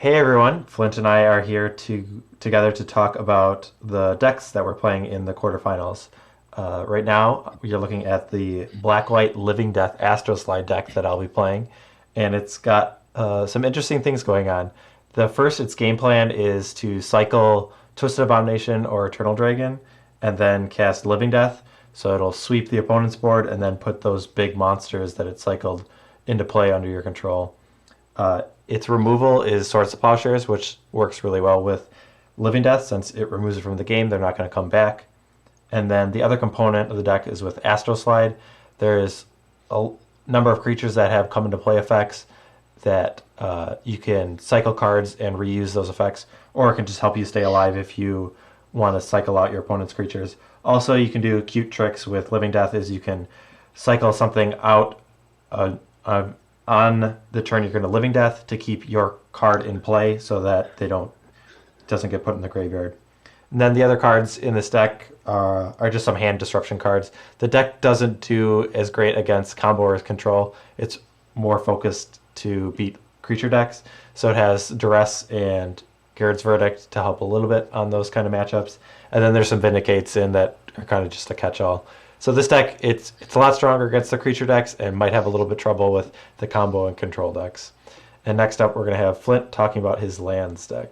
Hey everyone, Flint and I are here together to talk about the decks that we're playing in the quarterfinals. Right now, you're looking at the Black-White Living Death Astral Slide deck that I'll be playing, and it's got some interesting things going on. Its game plan is to cycle Twisted Abomination or Eternal Dragon, and then cast Living Death, so it'll sweep the opponent's board and then put those big monsters that it cycled into play under your control. Its removal is Swords to Plowshares, which works really well with Living Death since it removes it from the game. They're not going to come back. And then the other component of the deck is with Astral Slide. There's a number of creatures that have come into play effects that you can cycle cards and reuse those effects, or it can just help you stay alive if you want to cycle out your opponent's creatures. Also, you can do cute tricks with Living Death, is you can cycle something out on the turn you're going to Living Death to keep your card in play so that doesn't get put in the graveyard. And then the other cards in this deck are just some hand disruption cards. The deck doesn't do as great against combo or control. It's more focused to beat creature decks. So it has Duress and Gerrard's Verdict to help a little bit on those kind of matchups. And then there's some Vindicates in that are kind of just a catch-all. So this deck, it's a lot stronger against the creature decks and might have a little bit trouble with the combo and control decks. And next up, we're going to have Flint talking about his lands deck.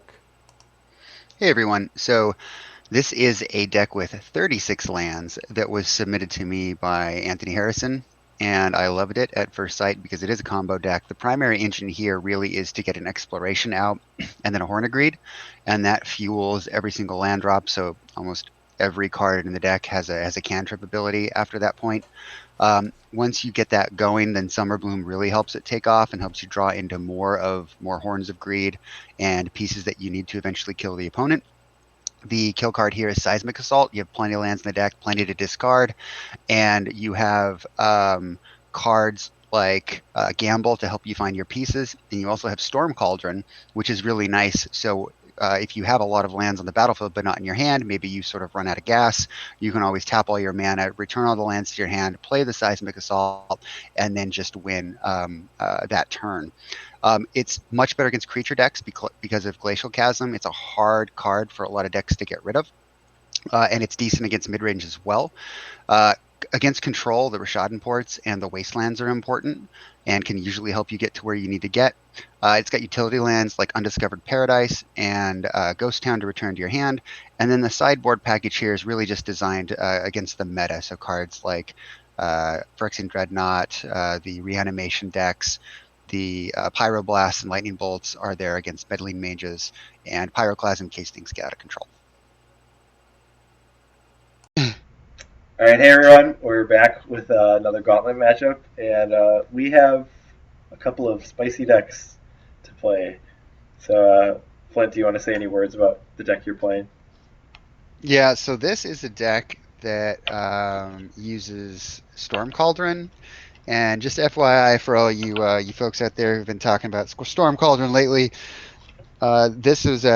Hey everyone, so this is a deck with 36 lands that was submitted to me by Anthony Harrison, and I loved it at first sight because it is a combo deck. The primary engine here really is to get an Exploration out and then a Horn of Greed, and that fuels every single land drop, so almost every card in the deck has a cantrip ability after that point. Once you get that going, then Summerbloom really helps it take off and helps you draw into more Horns of Greed and pieces that you need to eventually kill the opponent. The kill card here is Seismic Assault. You have plenty of lands in the deck, plenty to discard, and you have cards like Gamble to help you find your pieces, and you also have Storm Cauldron, which is really nice. So if you have a lot of lands on the battlefield but not in your hand, maybe you sort of run out of gas, you can always tap all your mana, return all the lands to your hand, play the Seismic Assault, and then just win that turn. It's much better against creature decks because of Glacial Chasm. It's a hard card for a lot of decks to get rid of, and it's decent against mid-range as well. Against control, the Rishadan ports and the Wastelands are important and can usually help you get to where you need to get. It's got utility lands like Undiscovered Paradise and Ghost Town to return to your hand. And then the sideboard package here is really just designed against the meta. So cards like Phyrexian Dreadnought, the Reanimation decks, the Pyroblast and Lightning Bolts are there against Meddling Mages, and Pyroclasm in case things get out of control. All right, hey everyone, we're back with another Gauntlet matchup, and we have a couple of spicy decks to play. So, Flint, do you want to say any words about the deck you're playing? Yeah, so this is a deck that uses Storm Cauldron, and just FYI for all you folks out there who've been talking about Storm Cauldron lately, this is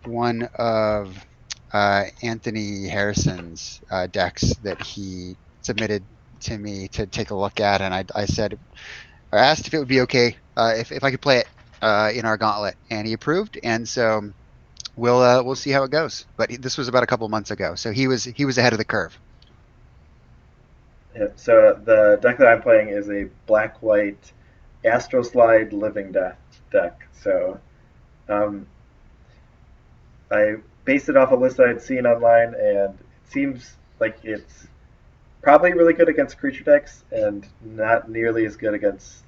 one of Anthony Harrison's decks that he submitted to me to take a look at, and I asked if it would be okay if I could play it in our Gauntlet, and he approved, and so we'll see how it goes. But this was about a couple months ago, so he was ahead of the curve. Yeah, so the deck that I'm playing is a black-white Astral Slide Living Death deck. So um, I based it off a list I had seen online, and it seems like it's probably really good against creature decks and not nearly as good against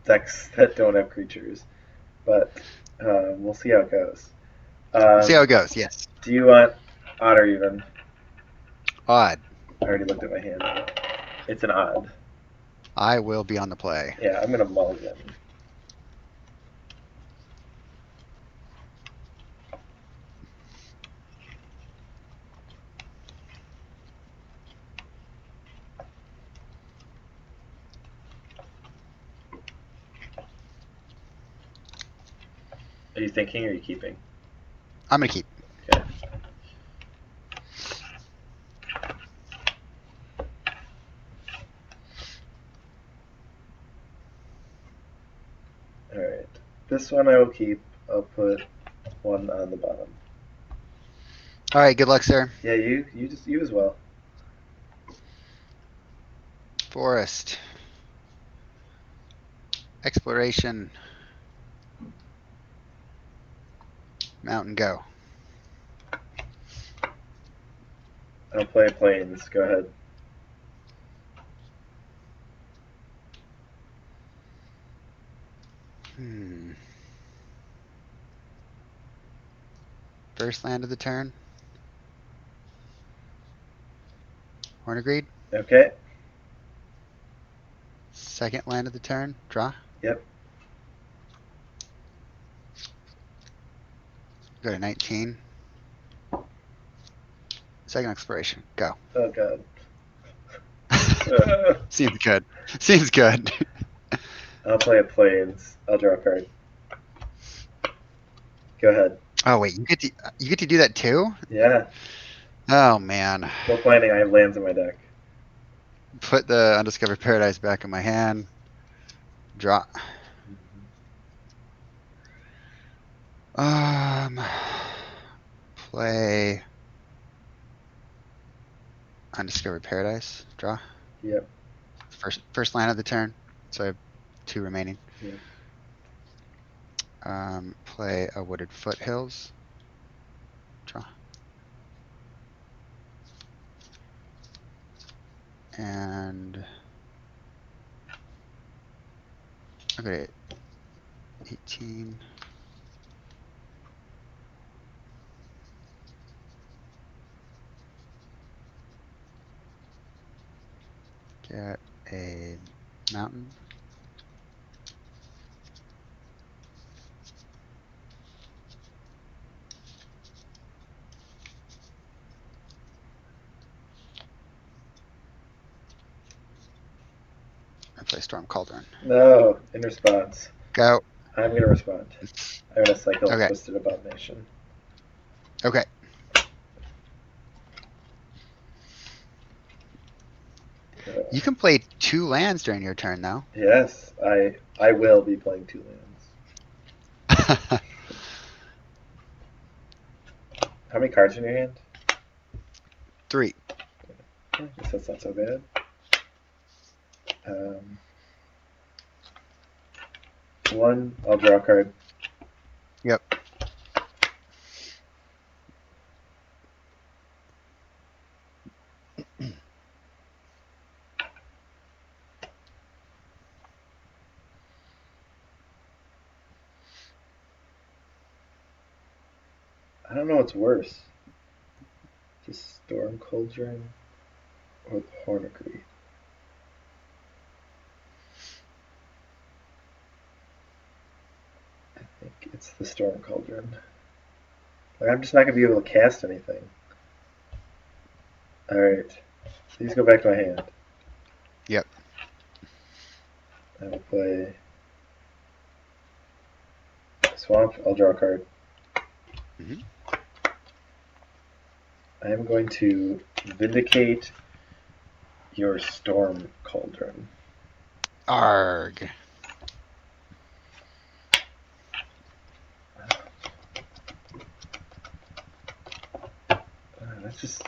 decks that don't have creatures. But we'll see how it goes. See how it goes. Yes. Do you want odd or even? Odd. I already looked at my hand. It's an odd. I will be on the play. Yeah, I'm gonna mulligan. Are you thinking or are you keeping? I'm gonna keep. Okay. Alright. This one I will keep. I'll put one on the bottom. All right, good luck, sir. Yeah, you as well. Forest. Exploration. Mountain, go. I'll play plains. Go ahead. First land of the turn. Horn agreed. Okay. Second land of the turn. Draw. Yep. Go to 19. Second exploration. Go. Oh god. Seems good. Seems good. I'll play a plains. I'll draw a card. Go ahead. Oh wait, you get to do that too? Yeah. Oh man. No planning. I have lands in my deck. Put the Undiscovered Paradise back in my hand. Draw. Play Undiscovered Paradise. Draw. Yep. First land of the turn. So I have 2 remaining. Yep. Play a Wooded Foothills. Draw. And I'll go to 18. Get a mountain. And play Storm Cauldron. No. In response. Go. I'm going to respond. I'm going to cycle Okay. Twisted Abomination. Okay. You can play 2 lands during your turn, though. Yes. I will be playing 2 lands. How many cards in your hand? 3. I guess that's not so bad. One, I'll draw a card. Yep. I don't know what's worse. The Storm Cauldron or the Hornacre. I think it's the Storm Cauldron. Like, I'm just not going to be able to cast anything. Alright. These go back to my hand. Yep. I will play Swamp. I'll draw a card. Mm-hmm. I am going to Vindicate your Storm Cauldron. Arg. That's just...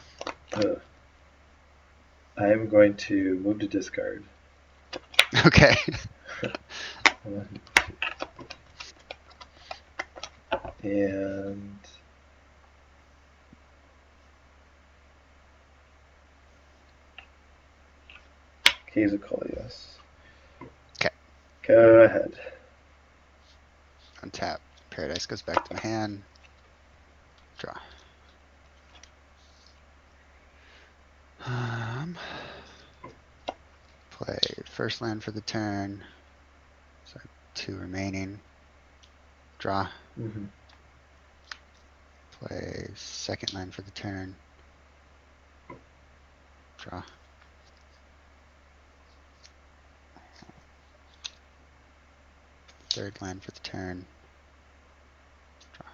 I am going to move to discard. Okay. 1, 2. And... Caves of Koilos. Okay. Go ahead. Untap. Paradise goes back to my hand. Draw. Play first land for the turn. So 2 remaining. Draw. Mm-hmm. Play second land for the turn. Draw. Third land for the turn. Draw.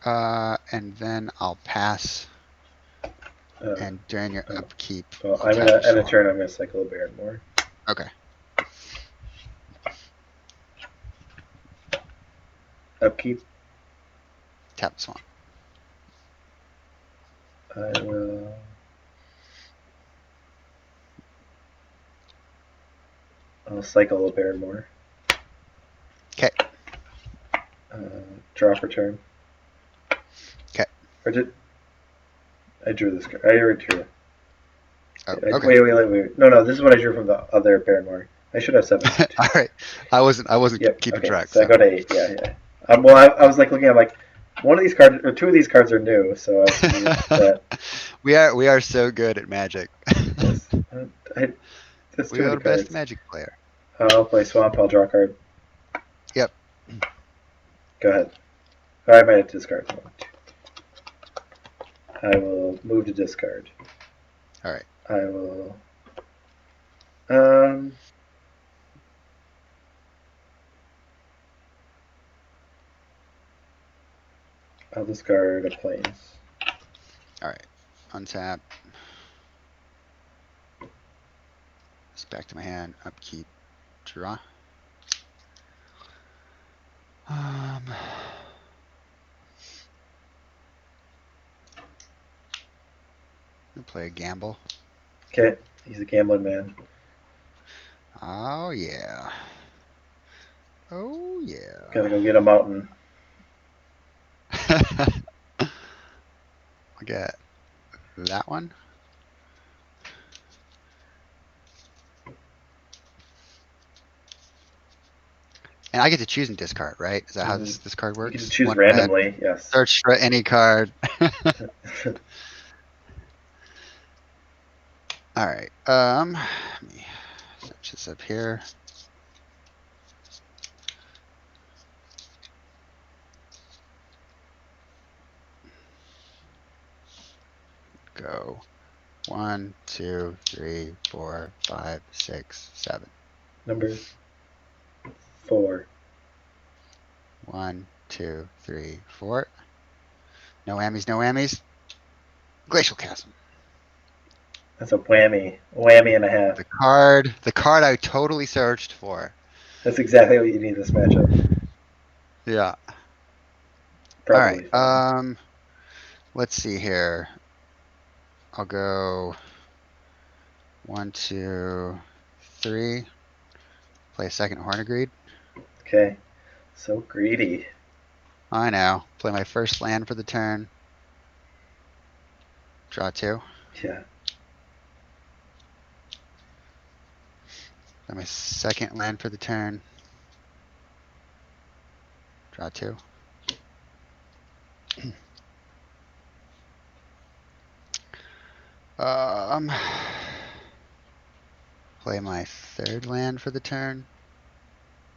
And then I'll pass. Uh, And during your upkeep, well, I'll I'm tap gonna your end a swamp. turn. I'm gonna cycle a Barren Moor. Okay. Upkeep. Tap the swamp. I will. I'll cycle a Barren Moor. Okay. Draw for turn. Okay. Or did I drew this card? I already drew it. Oh, Wait, okay. wait. No, this is what I drew from the other Barren Moor. I should have 7. All right. I wasn't Yep. keeping Okay. track. So I go to 8. Yeah. Well, I was like looking at like one of these cards or 2 of these cards are new, so I was used that. we are so good at Magic. Yes. That's We too are many the best cards. Magic player. I'll play Swamp. I'll draw a card. Yep. Go ahead. I might have to discard one. I will move to discard. All right. I will. I'll discard a Plains. All right. Untap. It's back to my hand. Upkeep. Draw. I'll play a gamble. Okay, he's a gambling man. Oh yeah. Oh yeah. Gotta go get a mountain. I get that one. And I get to choose and discard, right? Is that how this card works? You can choose One randomly, red, yes. search for any card. All right. Let me search this up here. Go. 1, 2, 3, 4, 5, 6, 7. Number 4. 1, 2, 3, 4. No whammies, no whammies. Glacial Chasm. That's a whammy. Whammy and a half. The card I totally searched for. That's exactly what you need this matchup. Yeah. Probably. All right. Let's see here. I'll go 1, 2, 3. Play a second Hornegreed. Okay. So greedy. I know. Play my first land for the turn. Draw 2. Yeah. Play my second land for the turn. Draw 2. Play my third land for the turn.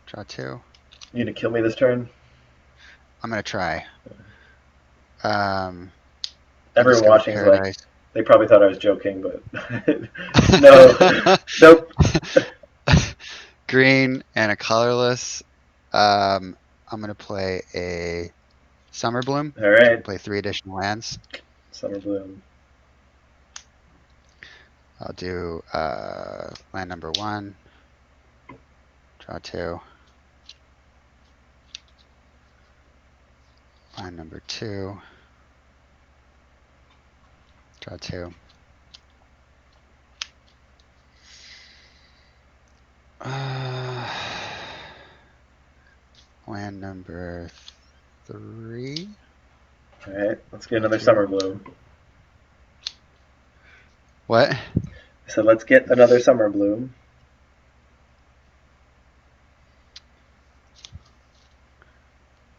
Draw 2. You gonna kill me this turn? I'm gonna try. Everyone watching is like, Paradise. they probably thought I was joking, but no, nope. Green and a colorless. I'm gonna play a Summer Bloom. All right. Play 3 additional lands. Summer Bloom. I'll do land number 1. Draw 2. Land number 2. Draw 2. Land number 3. All right. Let's get another Summer Bloom. What? I said, let's get another Summer Bloom.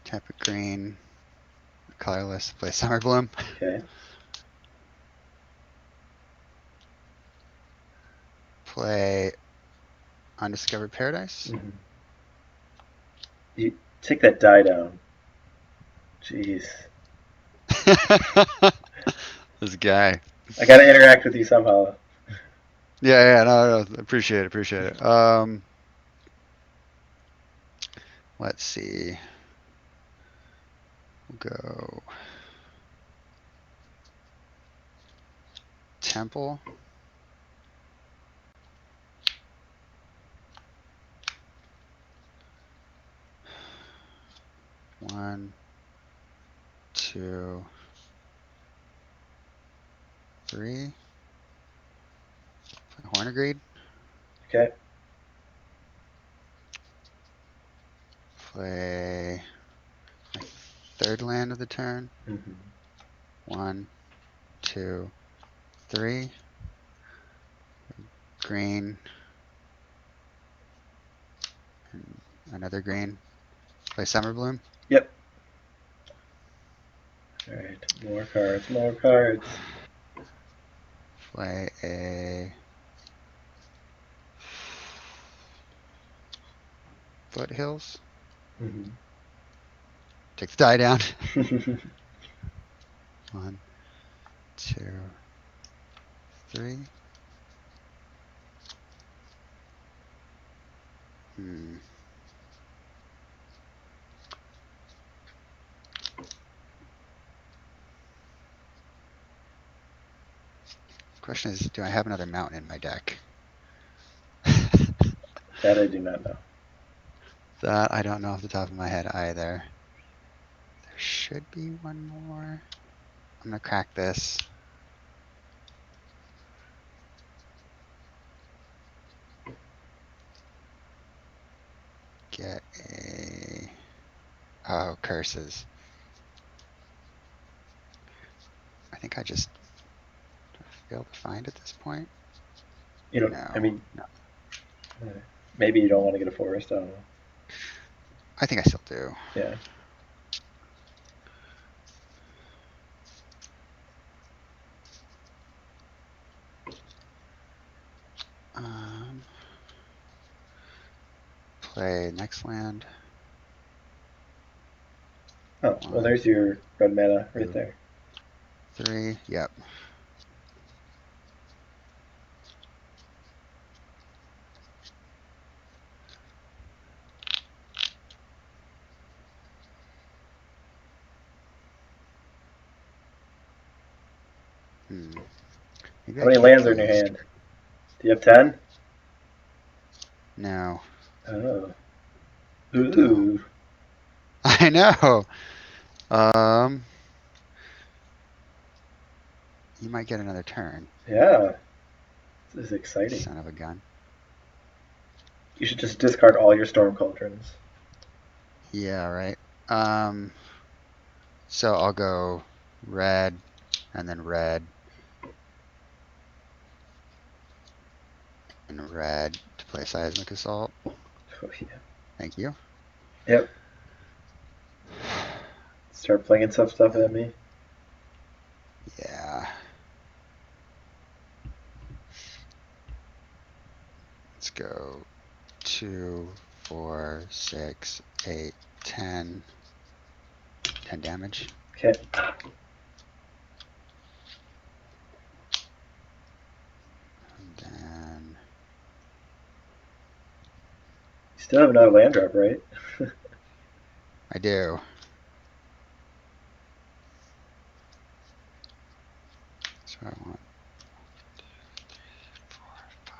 Tap a green. Colorless. Play Summer Bloom. Okay. Play Undiscovered Paradise. Mm-hmm. You take that die down. Jeez. This guy. I gotta interact with you somehow. Yeah, no, appreciate it. Let's see. We'll go Temple. One, two, three. Horn agreed. Okay. Play my third land of the turn. Mm-hmm. One, two, three. Green. And another green. Play Summer Bloom. Yep. All right. More cards. More cards. Play a Foothills. Mm-hmm. Take the die down. One, two, three. Question is, do I have another mountain in my deck? That I do not know. That I don't know off the top of my head either. There should be one more. I'm gonna crack this. Get a... Oh, curses. I think I just failed to find at this point. You know, No. I mean, No. Maybe you don't want to get a forest. I don't know. I think I still do. Yeah. Play next land. Oh, well, there's your red mana right there. 3. Yep. How many lands are in your hand? Do you have 10? No. Oh. Ooh. I know. You might get another turn. Yeah. This is exciting. Son of a gun. You should just discard all your Storm Cauldrons. Yeah, right. So I'll go red and then red and red to play Seismic Assault. Oh, yeah. Thank you. Yep. Start playing some stuff at me. Yeah. Let's go 2, 4, 6, 8, 10. 10 damage. Okay. And then You still have another land drop, right? I do. So I want 4, 5,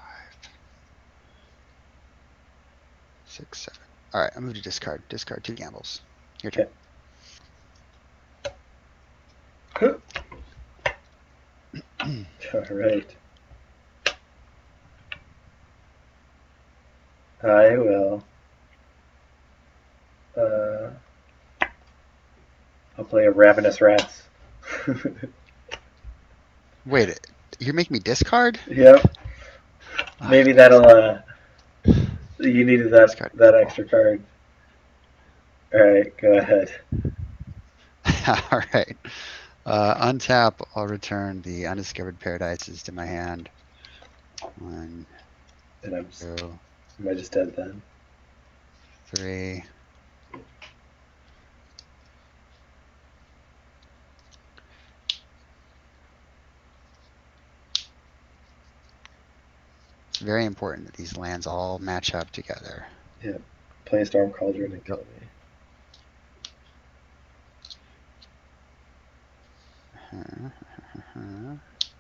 6, 7. All right, I move to discard. Discard 2 gambles. Your turn. Okay. All right. I will. I'll play a Ravenous Rats. Wait, you're making me discard? Yep. Maybe that'll. You needed that extra card. All right, go ahead. All right. Untap. I'll return the Undiscovered Paradises to my hand. 1, And 2, am I just dead then? 3. It's very important that these lands all match up together. Yeah. Play a Storm Cauldron and kill me.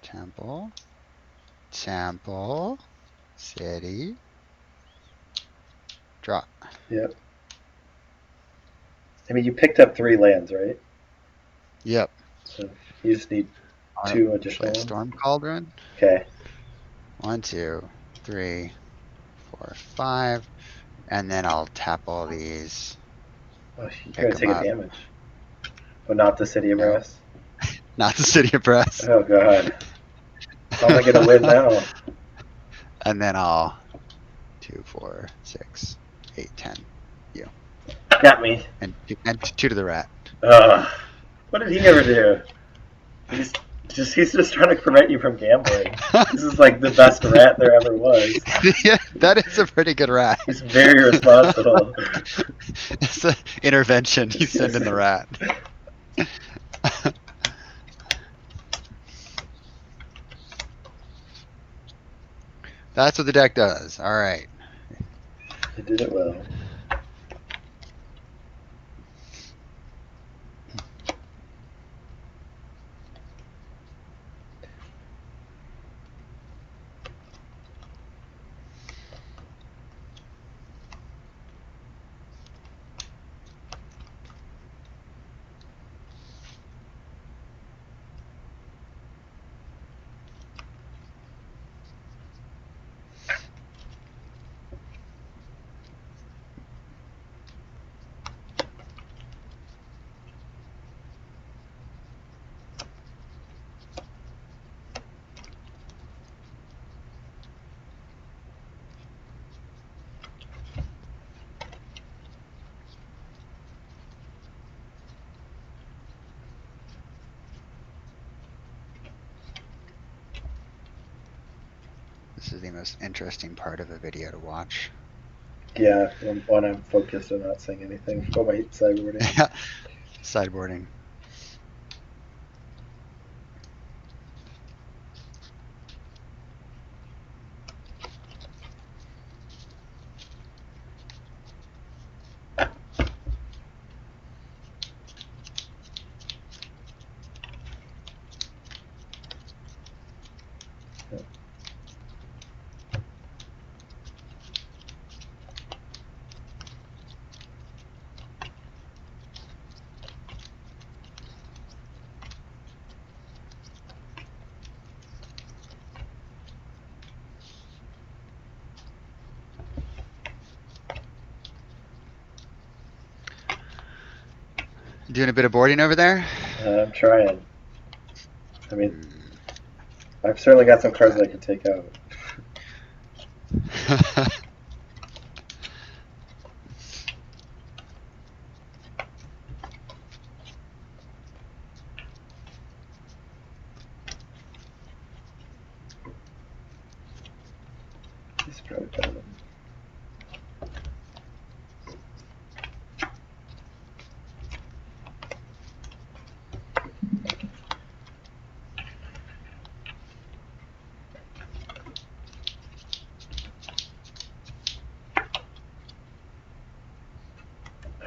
Temple. Temple. City. Draw. Yep. I mean, you picked up 3 lands, right? Yep. So you just need 2 additional ones. Storm Cauldron. Okay. 1, 2, 3, 4, 5. And then I'll tap all these. Oh, you're Pick going to take 'em a up. damage. But not the City of No. Brass? Not the City of Brass. Oh, God. How am I going to win now? And then I'll 2, 4, 6, 8, 10. You. Got me. And 2 to the rat. What did he ever do? He's just trying to prevent you from gambling. This is like the best rat there ever was. Yeah, that is a pretty good rat. He's very responsible. It's an intervention. He's sending the rat. That's what the deck does. All right. He did it well. This is the most interesting part of a video to watch. Yeah, when I'm focused and not saying anything about my sideboarding. Sideboarding. Doing a bit of boarding over there? I'm trying. I mean, I've certainly got some cards that I can take out. He's probably better than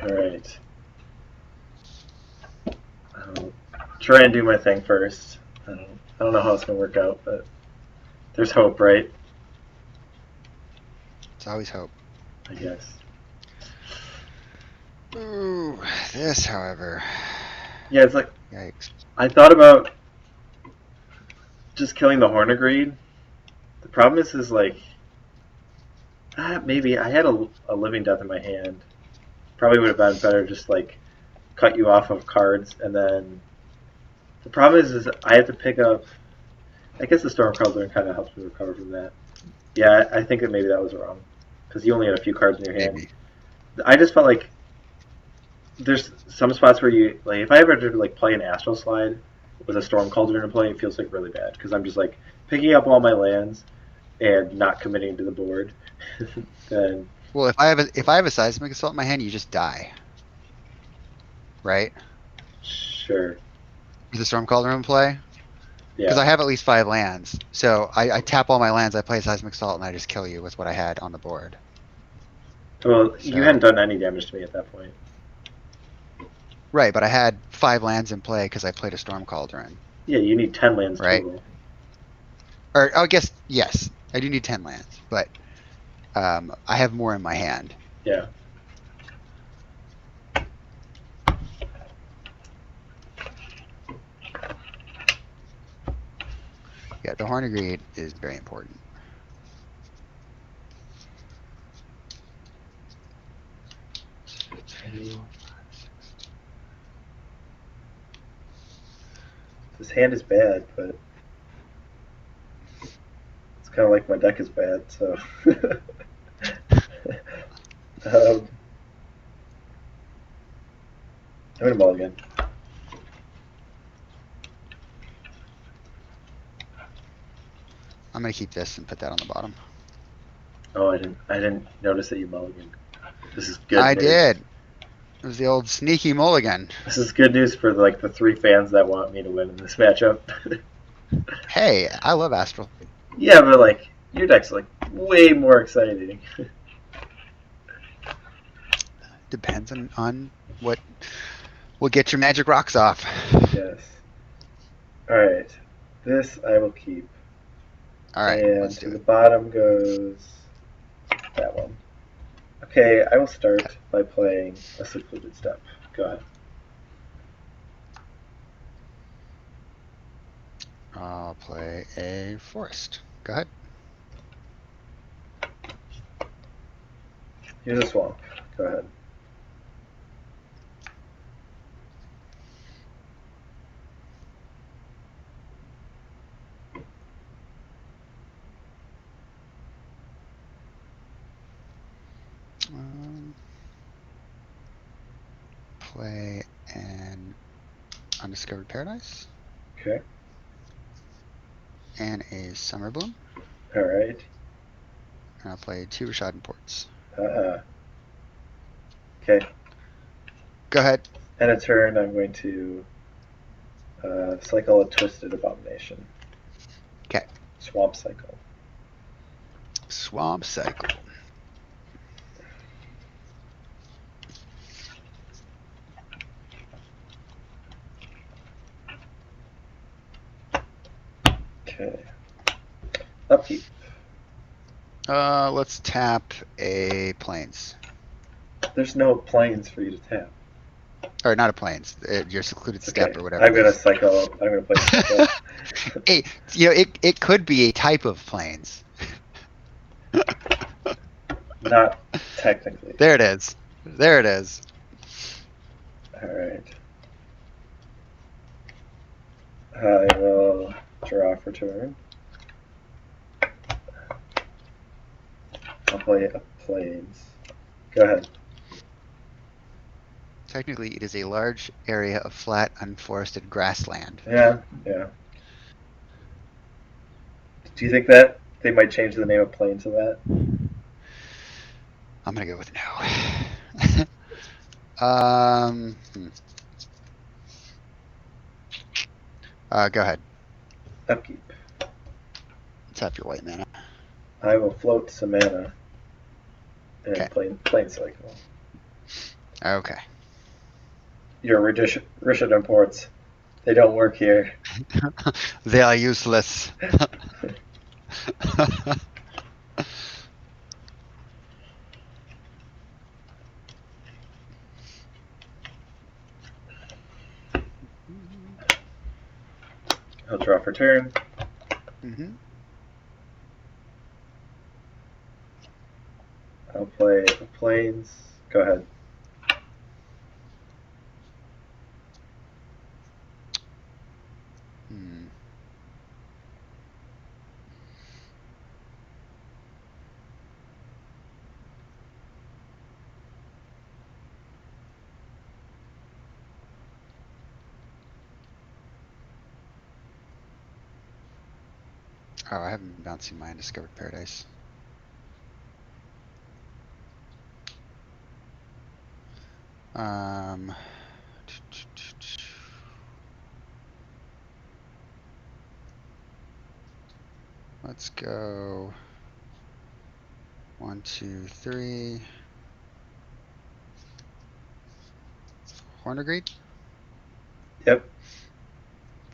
Alright. I'll try and do my thing first. I don't know how it's going to work out, but there's hope, right? It's always hope. I guess. Ooh, this, however. Yeah, it's like, Yikes. I thought about just killing the Hornegreed. The problem is like, maybe I had a Living Death in my hand. Probably would have been better just like cut you off of cards, and then the problem is I have to pick up. I guess the Storm Cauldron kind of helps me recover from that. Yeah, I think that maybe that was wrong because you only had a few cards in your hand. Maybe. I just felt like there's some spots where you like if I ever did like play an Astral Slide with a Storm Cauldron in play, it feels like really bad because I'm just like picking up all my lands and not committing to the board. Then Well, if I have a Seismic Assault in my hand, you just die. Right? sure, With the Storm Cauldron in play? Because yeah. I have at least 5 lands. So I tap all my lands, I play Seismic Assault, and I just kill you with what I had on the board. Well, So- you hadn't done any damage to me at that point. Right, but I had 5 lands in play because I played a Storm Cauldron. Yeah, you need 10 lands right? total. Or I guess yes, I do need 10 lands, but I have more in my hand. Yeah. Yeah, the Hornegreed is very important. This hand is bad, but it's kind of like my deck is bad, so. I'm going to mulligan. I'm gonna keep this and put that on the bottom. Oh, I didn't notice that you mulligan. This is good I news. did. It was the old sneaky mulligan. This is good news for like the 3 fans that want me to win in this matchup. Hey, I love Astral. Yeah, but like your deck's like way more exciting. Depends on what will get your magic rocks off. Yes. All right. This I will keep. All right, And let's to do the it. bottom goes that one. Okay, I will start by playing a Secluded Steppe. Go ahead. I'll play a forest. Go ahead. Here's a swamp. Go ahead. Play an Undiscovered Paradise. Okay. And a Summer Bloom. All right. And I'll play 2 Rishadan Ports. Okay. Go ahead. And a turn, I'm going to cycle a Twisted Abomination. Okay. Swamp cycle. Swamp cycle. Okay. Upkeep. Let's tap a Plains. There's no planes for you to tap. Or not a Plains. Your Secluded Okay. Steppe or whatever. I'm gonna cycle. I'm gonna play cycle. Hey, it could be a type of Plains. Not technically. There it is. There it is. All right. I will draw for turn. I'll play a plains. Go ahead. Technically, it is a large area of flat, unforested grassland. Yeah, yeah. Do you think that they might change the name of plains to that? I'm gonna go with no. Go ahead. Upkeep. Tap your white mana. I will float some mana and Okay. plain cycle. Okay. Your Rishadan ports, they don't work here. They are useless. I'll draw for turn. Mm-hmm. I'll play a plains. Go ahead. Oh, I haven't been bouncing my Undiscovered Paradise. Let's go 1, 2, 3. Hornegreed? Yep.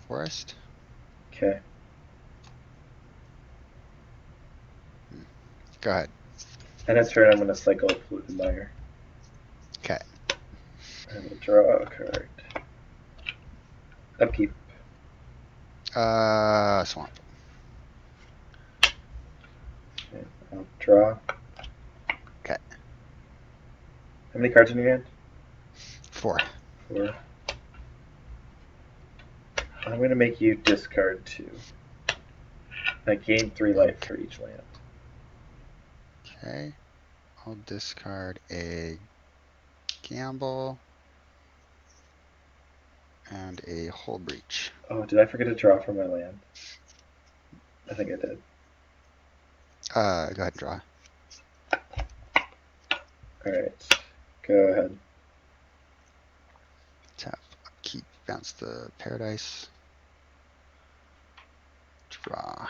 Forest? Okay. Go ahead. And in turn, I'm going to cycle Polluted Mire. Okay. I will draw a card. Upkeep. Swamp. Okay. I'll draw. Okay. How many cards in your hand? 4. 4. I'm going to make you discard 2. I gain 3 life for each land. Okay. I'll discard a Gamble and a Hull Breach. Oh, did I forget to draw from my land? I think I did. Go ahead and draw. Alright. Go ahead. Tap, keep, bounce the Paradise. Draw.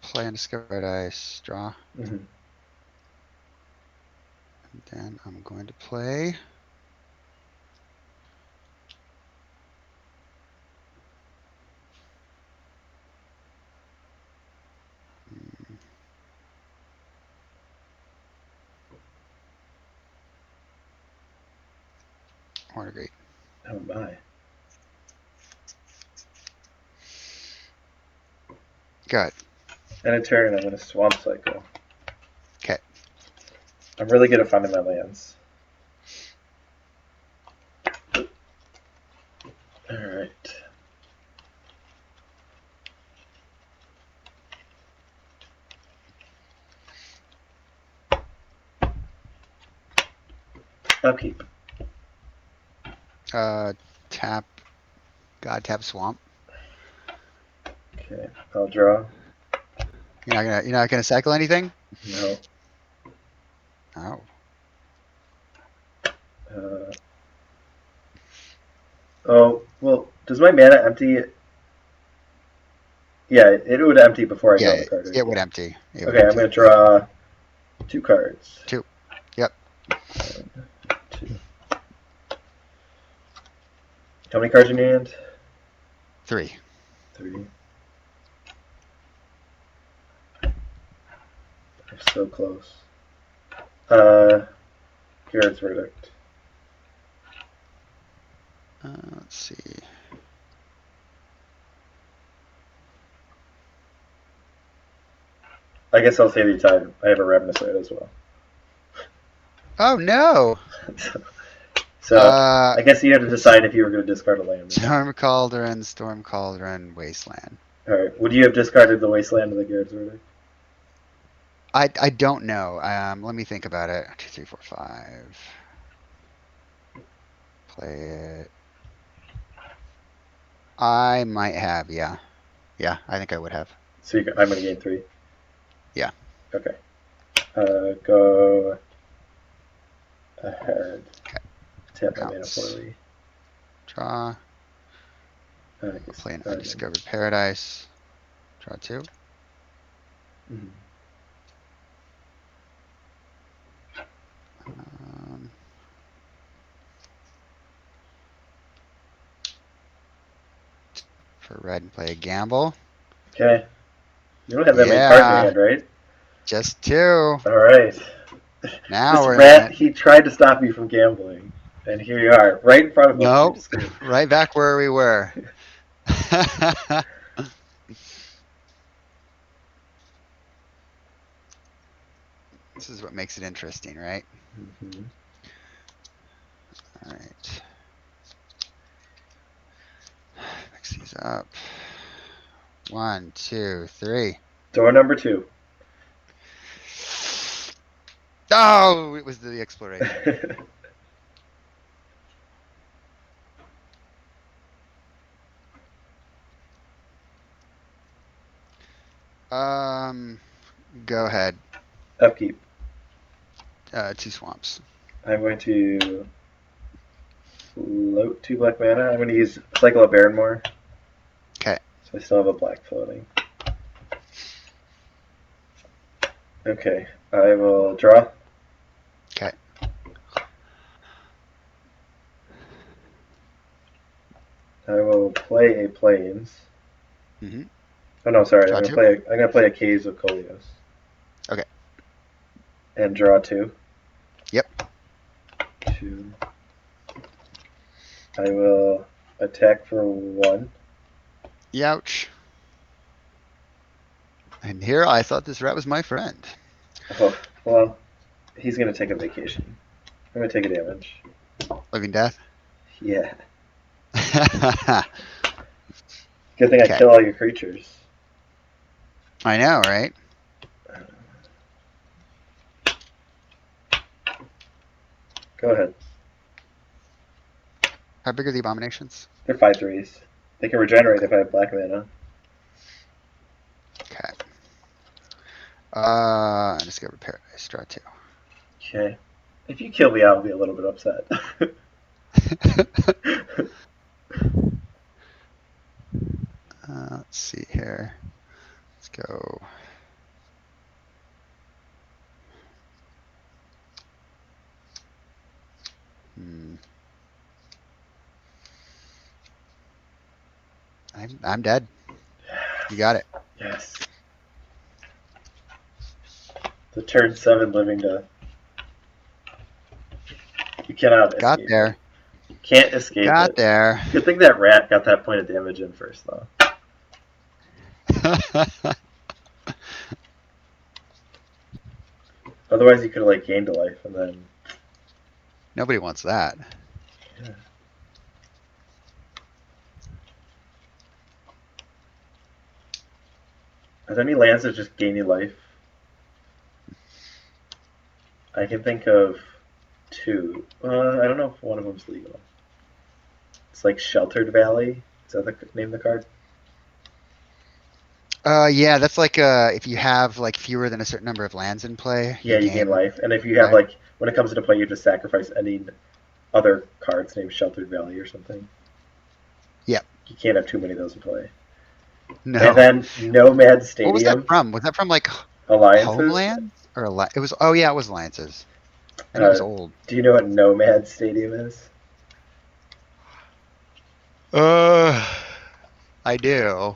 Play and discover Paradise. Draw. Mm-hmm. And then I'm going to play. Water Great. Oh my. Got it. And in turn, I'm going to Swamp Cycle. Okay. I'm really good at finding my lands. Alright. Upkeep. Tap. God tap Swamp. Okay. I'll draw. You're not gonna cycle anything? No. Oh. Oh, well, does my mana empty? Yeah, it would empty before I draw the card. It would empty. Okay, I'm going to draw 2 cards. 2. Yep. 1, 2. How many cards in your hand? 3. 3. I'm so close. Gerrard's Verdict. Let's see. I guess I'll save you time. I have a Ravenous Rats as well. Oh no! So I guess you had to decide if you were going to discard a land. Storm Cauldron, Wasteland. All right. Would you have discarded the Wasteland of the Gerrard's Verdict? I don't know. Let me think about it. 2, 3, 4, 5. Play it. I might have, yeah. Yeah, I think I would have. So I'm going to gain 3? Yeah. Okay. Go ahead. Okay. Tap my mana poorly. Draw. Play an Undiscovered Paradise. Draw 2. Mm-hmm. For red and play a Gamble. Okay. You don't have that many cards in your hand, right? Just 2. All right. Now this rat, he tried to stop you from gambling. And here you are, right in front of him. Nope. Right back where we were. This is what makes it interesting, right? Mm-hmm. All right. Mix these up. 1, 2, 3. Door number 2. Oh, it was the exploration. Go ahead. Upkeep. 2 swamps. I'm going to float 2 black mana. I'm going to use cycle of Barren Moor. Okay. So I still have a black floating. Okay. I will draw. Okay. I will play a Plains. Mm-hmm. Oh no, sorry. Draw I'm two? gonna play a Caves of Koilos. Okay. And draw 2. Yep. 2. I will attack for 1. Youch. And here I thought this rat was my friend. Oh, well, he's gonna take a vacation. I'm gonna take a damage. Living death? Yeah. Good thing I Okay. kill all your creatures. I know, right? Go ahead. How big are the abominations? They're 5/3s. They can regenerate if I have black mana. Okay. Discover Paradise. Draw 2. Okay. If you kill me, I'll be a little bit upset. Let's see here. Let's go. I'm dead. You got it. Yes. The turn 7 living death. You cannot Got escape. there. You can't escape Got it. there. Good thing that rat got that point of damage in first, though. Otherwise, you could have like gained a life and then. Nobody wants that. Yeah. Are there any lands that just gain you life? I can think of 2. I don't know if one of them's legal. It's like Sheltered Valley. Is that the name of the card? Yeah, that's like if you have like fewer than a certain number of lands in play. Yeah, you gain life. And if you have like, when it comes into play, you just sacrifice any other cards named Sheltered Valley or something. Yep. You can't have too many of those in play. No. And then Nomad Stadium. What was that from? Was that from like Alliances? Homeland? Or it was, oh yeah, it was Alliances. And it was old. Do you know what Nomad Stadium is? I do.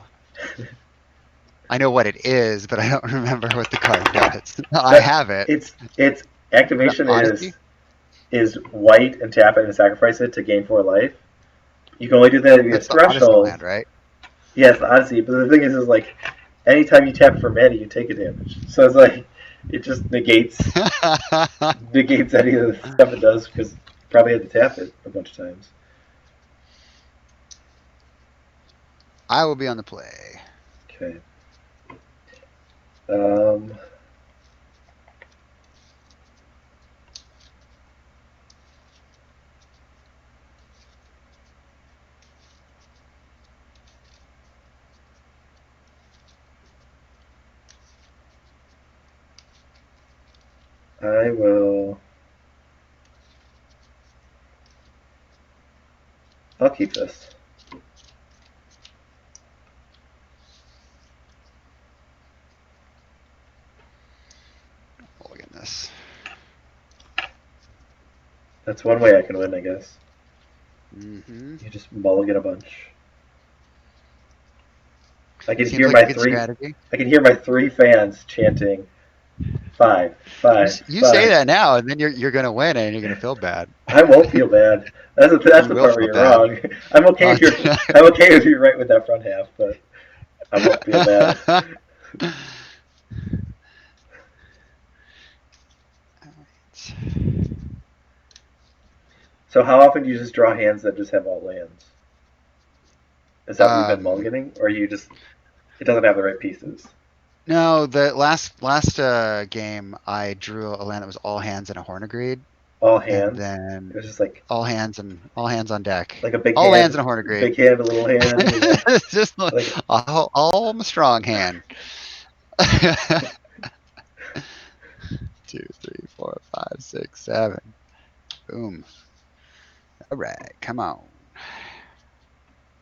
I know what it is, but I don't remember what the card does. I have it. Its activation Odyssey? is white and tap it and sacrifice it to gain 4 life. You can only do that if you have That's the Odyssey threshold. land, right? Yes, Odyssey. But the thing is like, anytime you tap for mana, you take a damage. So it's like, it just negates any of the stuff it does because you probably had to tap it a bunch of times. I will be on the play. Okay. I will. I'll keep this. Look at this. That's one way I can win, I guess. Mm-hmm. You just mulligan a bunch. I can Seems hear like a my good 3. strategy. I can hear my 3 fans chanting 5, 5. You 5. say that now, and then you're gonna win, and you're gonna feel bad. I won't feel bad. That's You the will part where feel you're bad. wrong. I'm okay if you're right with that front half, but I won't feel bad. So how often do you just draw hands that just have all lands? Is that what you've been mulliganing, or you just it doesn't have the right pieces? No, the last game I drew a land that was all hands and a Hornagreed. All hands. And then it was just like all hands on deck. Like a big all hand, lands and a Hornagreed. Big hand, a little hand. It's just like all strong hand. 2, 3, 4, 5, 6, 7. Boom. All right, come on.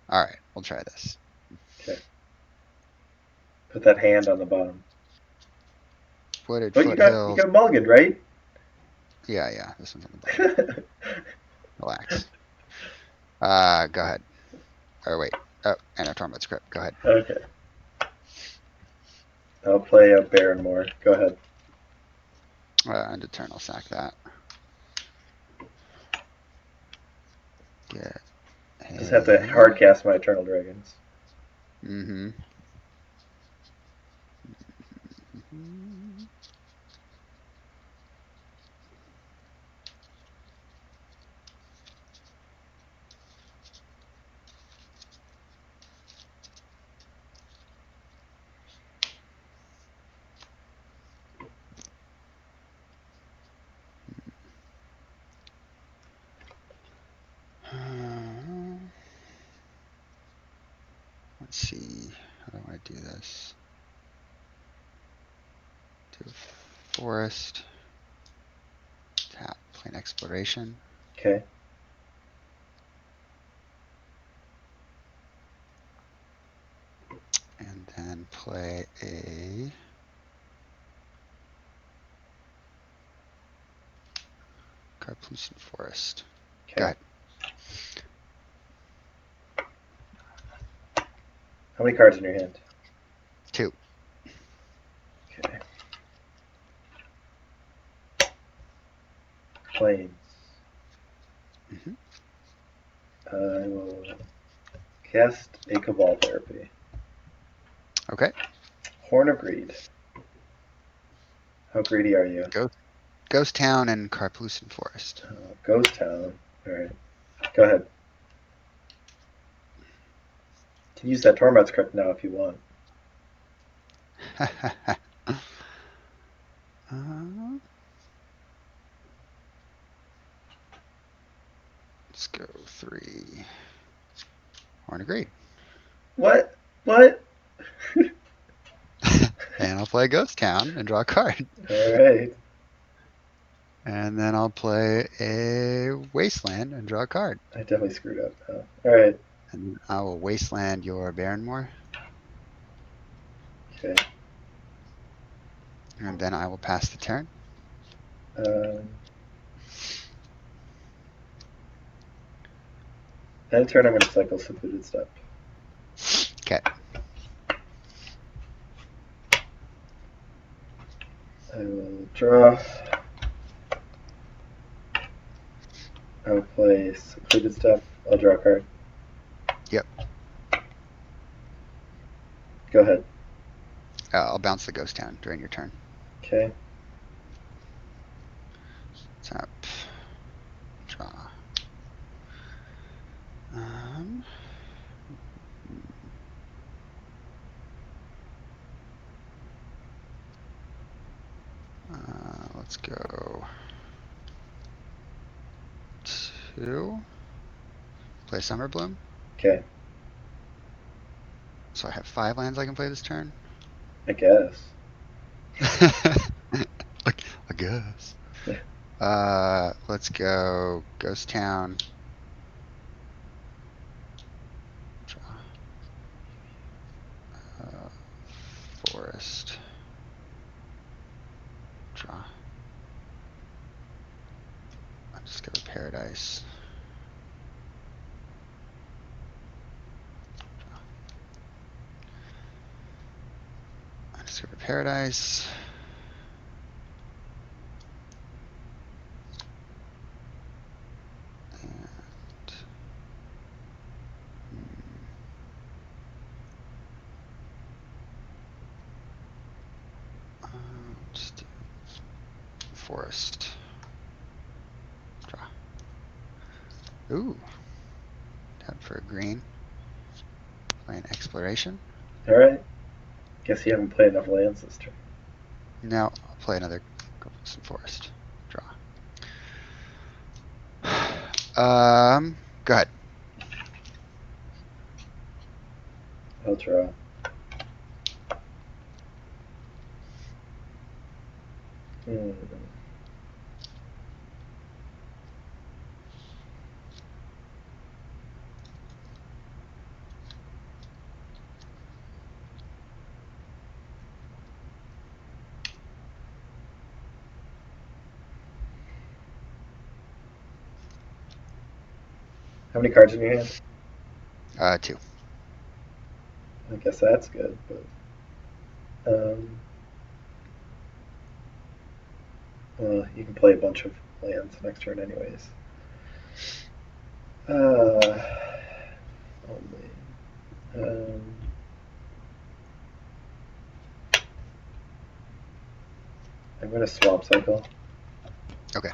All right, we'll try this. Okay. Put that hand on the bottom. Wooded you got a mulligan, right? Yeah. This one's on the bottom. Relax. Go ahead. Or wait. Oh, and a Torment Script. Go ahead. Okay. I'll play a Barren Moor. Go ahead. End of turn, I'll sack that. Get Just have to hard cast my Eternal Dragons. Mm-hmm. Let's see. How do I do this? Do forest. Tap. Plane exploration. Okay. And then play a Carplucent Forest. Okay. Go ahead. How many cards in your hand? 2. Okay. Planes. Mm-hmm. I will cast a Cabal Therapy. Okay. Horn of Greed. How greedy are you? Ghost Town and Carplucent Forest. Ghost Town. Alright. Go ahead. You can use that Torment Script now if you want. Let's go 3. Horn of Greed. What? What? And I'll play Ghost Town and draw a card. Alright. And then I'll play a Wasteland and draw a card. I definitely screwed up. Alright. And I will Wasteland your Barren Moor. Okay. And then I will pass the turn. End turn, I'm going to cycle Secluded Steppe. Okay. I will draw. I'll play Secluded Steppe. I'll draw a card. Yep. Go ahead. I'll bounce the Ghost Town during your turn. Okay. Tap. Draw. Let's go 2. Play Summer Bloom. Okay. So I have 5 lands I can play this turn. I guess. I guess. Let's go Ghost Town. Draw. Forest. Draw. Undiscovered Paradise. Draw. Undiscovered Paradise. Just do Forest. Draw. Ooh. Tap for a green. Playing Exploration. Alright. Guess you haven't played enough lands this turn. Now I'll play another Carplucent Forest. Draw. Go ahead. I'll draw. How many cards in your hand? 2. I guess that's good, but well, you can play a bunch of lands next turn anyways. Only. I'm gonna swamp cycle. Okay.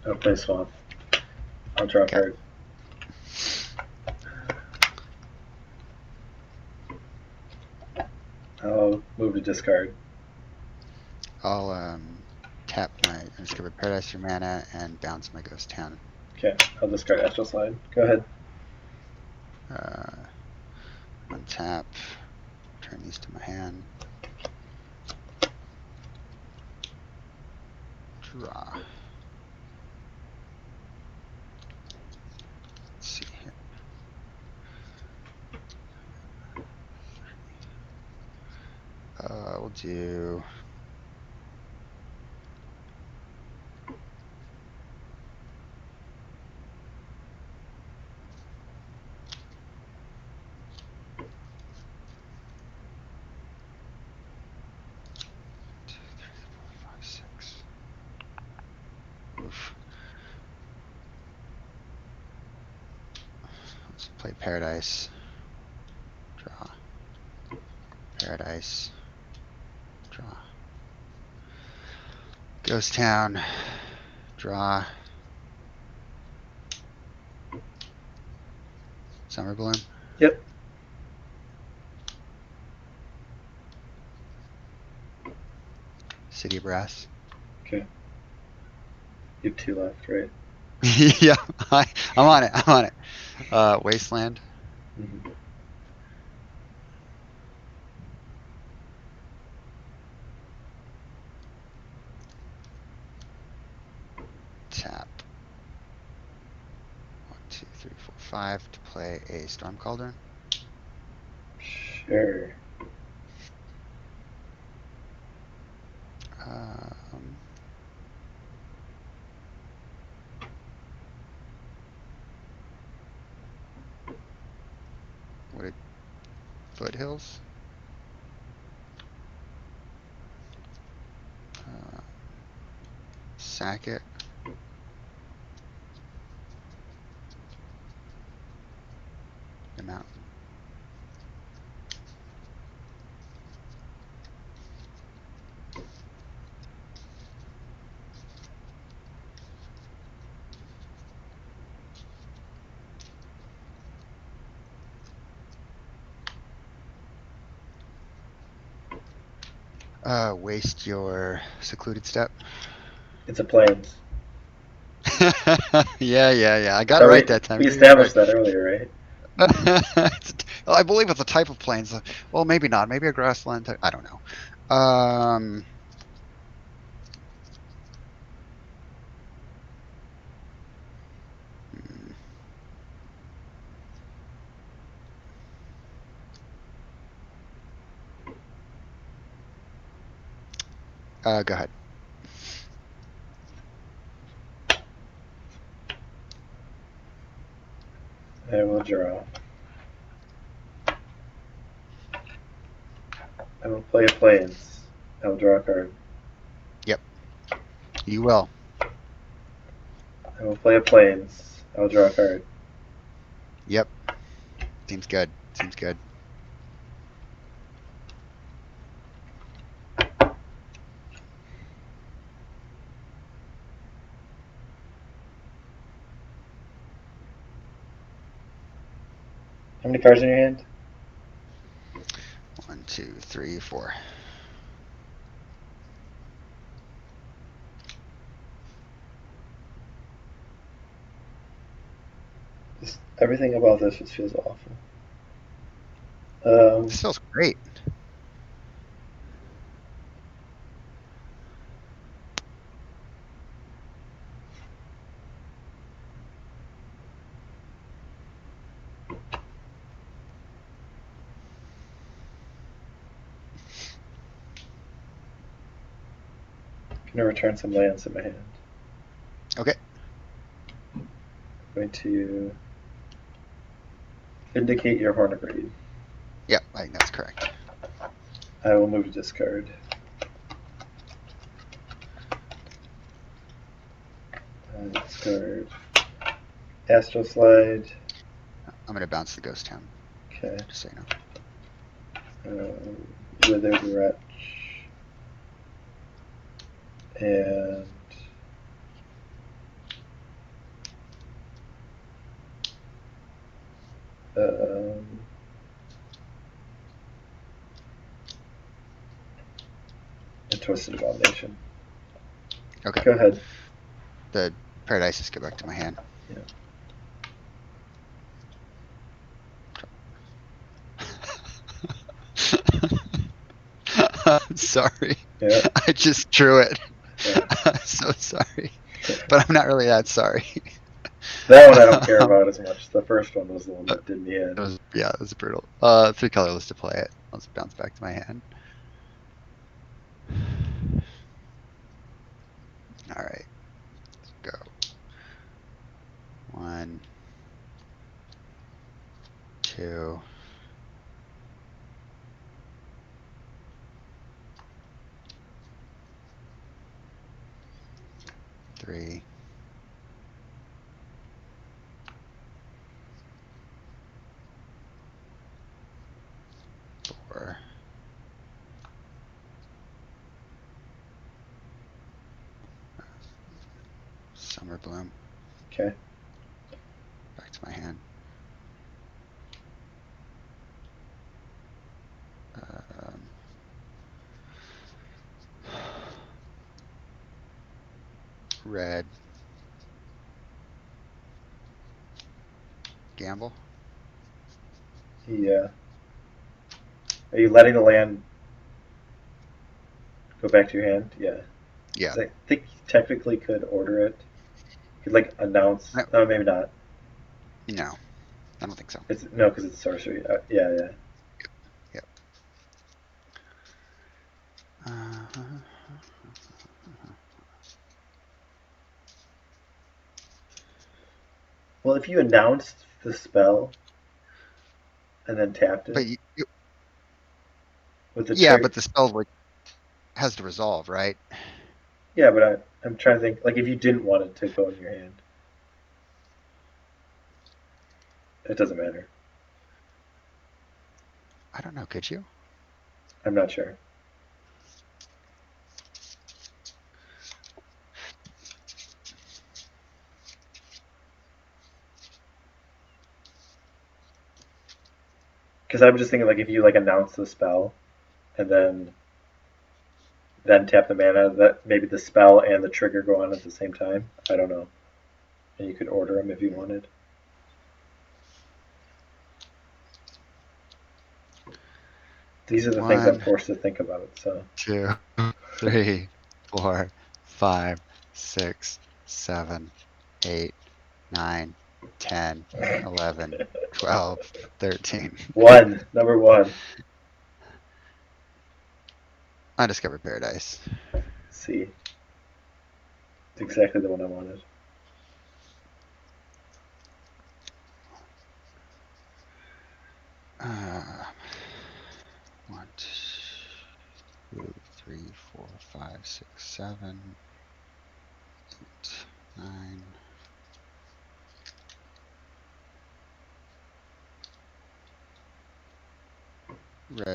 I'll play swamp. I'll draw a card. I'll move to discard. I'll tap my Undiscovered Paradise for mana and bounce my Ghost Town. Okay, I'll discard Astral Slide. Go ahead. Untap. Turn these to my hand. Draw. Let's see here. We'll do. Oof. Let's play Paradise. Draw. Paradise. Draw. Ghost Town. Draw. Summer Bloom. Yep. City of Brass. Okay. You have 2 left, right? Yeah, I'm on it. I'm on it. Wasteland. Mm-hmm. Tap. 1, 2, 3, 4, 5 to play a Storm Cauldron. Sure. Wooded Foothills. Sack it. The mountain. Waste your Secluded Steppe. It's a plains. Yeah. I got it right that time. We established that earlier, right? I believe it's a type of plains. Well, maybe not. Maybe a grassland type. I don't know. Go ahead. I will draw. I will play a plains. I will draw a card. Yep. You will. I will play a plains. I will draw a card. Yep. Seems good. Seems good. How many cards in your hand? 1, 2, 3, 4. Everything about this just feels awful. This feels great. gonna return some lands in my hand. Okay. I'm going to Vindicate your Horn of Greed. Yeah, I think that's correct. I will move to discard. Discard. Astral Slide. I'm gonna bounce the Ghost Town. Okay. Just so you know. Withered Wretch. And a Twisted Abomination. Okay. Go ahead. The Paradises go back to my hand. Yeah. I'm sorry. Yeah. I just drew it. Yeah. I'm so sorry. But I'm not really that sorry. That one I don't care about as much. The first one was the one that did me in. It was brutal. 3 colorless to play it. Let's bounce back to my hand. Alright. Let's go. 1, 2. 3. 4. Summer Bloom. Okay. Back to my hand. Red. Gamble. Yeah. Are you letting the land go back to your hand? Yeah. Yeah. 'Cause I think you technically could order it. You could like announce. No. Oh, maybe not. No. I don't think so. No, because it's sorcery. Yeah. Yep. Well, if you announced the spell and then tapped it But with the yeah, but the spell like has to resolve, right? Yeah, but I'm trying to think. Like, if you didn't want it to go in your hand, it doesn't matter. I don't know. Could you? I'm not sure. Because I'm just thinking, like, if you like announce the spell and then tap the mana, that maybe the spell and the trigger go on at the same time. I don't know. And you could order them if you wanted. These are the things I'm 1, forced to think about. So 2, 3, 4, 5, 6, 7, 8, 9, 10, 11, 12, 13. number one. Undiscovered Paradise. See, it's exactly the one I wanted. Uh, 1, 2, 3, 4, 5, 6, 7, 8, 9.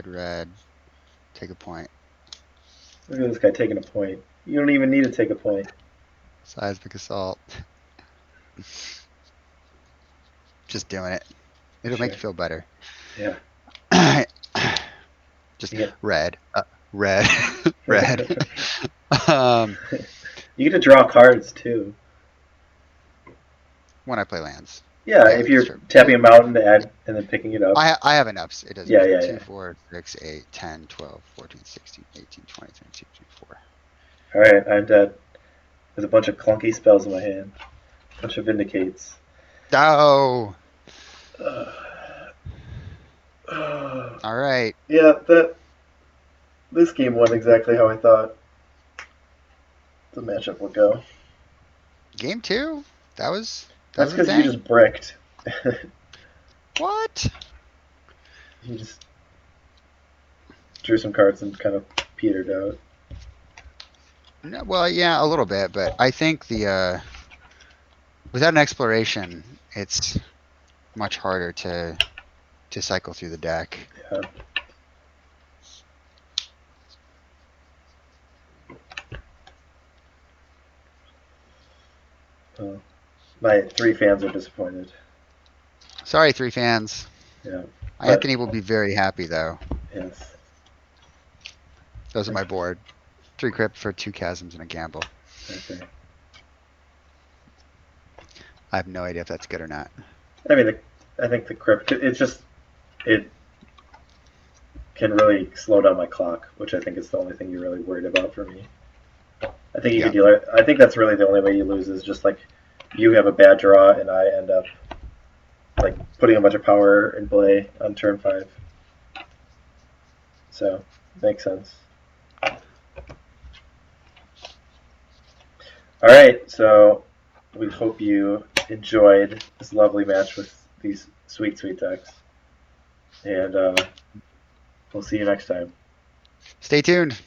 Red. Take a point. Look at this guy taking a point. You don't even need to take a point. Seismic Assault. Just doing it. It'll make you feel better. Yeah. Just Yeah. red. Red. You get to draw cards too. When I play lands. Yeah, if you're tapping a mountain to add and then picking it up. I have enough. It doesn't Yeah. 2, 4, 6, 8, 10, 12, 14, 16, 18, 20, 22, 24. Alright, I'm dead. There's a bunch of clunky spells in my hand. A bunch of Vindicates. Oh! Alright. Yeah, this game went exactly how I thought. the matchup will go. Game 2? That was That's a because you thing? just bricked. What? You just drew some cards and kind of petered out. No, well, yeah, a little bit, but I think the without an exploration, it's much harder to cycle through the deck. Yeah. Oh, my 3 fans are disappointed. Sorry, 3 fans. Yeah. Anthony will be very happy, though. Yes. Those are my board. 3 crypt for 2 chasms and a gamble. Okay. I have no idea if that's good or not. I mean, I think the crypt. It can really slow down my clock, which I think is the only thing you're really worried about for me. I think you could deal. I think that's really the only way you lose is just like you have a bad draw and I end up like putting a bunch of power in play on turn 5. So makes sense. All right, so we hope you enjoyed this lovely match with these sweet, sweet decks, and we'll see you next time. Stay tuned.